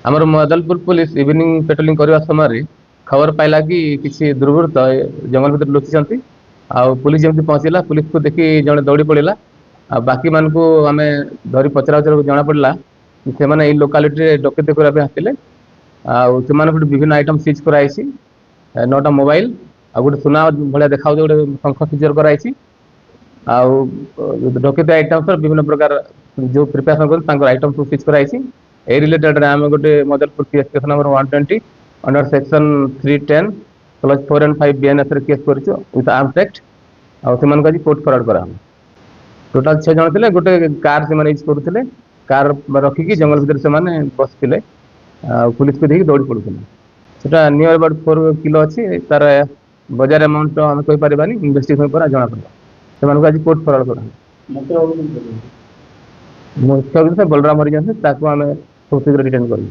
ଆମର Madalpur police evening patrolling करने समय खबर पाइला कि किसी दुर्वृत्त जंगल भितर लुचिंट पुलिस जमी पहुंचला पुलिस को देखी जड़े दौड़ी पड़ा बाकी मान को आम धरी पचरा उचरा जना पड़ा से लोकालिटी डकैती करने आसते विभिन्न आइटम सीज कराई 9टा मोबाइल आ गोटे सुना भाया देखा गोटे शंख सिजर कराई डकैती आइटम विभिन्न प्रकार जो प्रिपेरेसन कर आइटम सब सीज कराई ए रिलेटेड आम गोटे Madalpur case case number 120 under section 310 plus 4 and 5 BNS case कर विथ आर्म्स एक्ट आज कोर्ट फरवर्ड करा टोटाल 6 जन थे गोटे कार से यूज करुले कार रखिकी जंगल भितर से बसते पुलिस को देखिए दौड़ी पड़ूले सेटा नियर अबाउट 4 किलो अच्छी तार बजार अमाउंट आम कहीपर इन्वेस्टिगेशन पर जना पड़ा से आज कोर्ट फरवर्ड करा मुख्य बलराम हरिजन आम सब शीघ्र रिटर्न करूँ।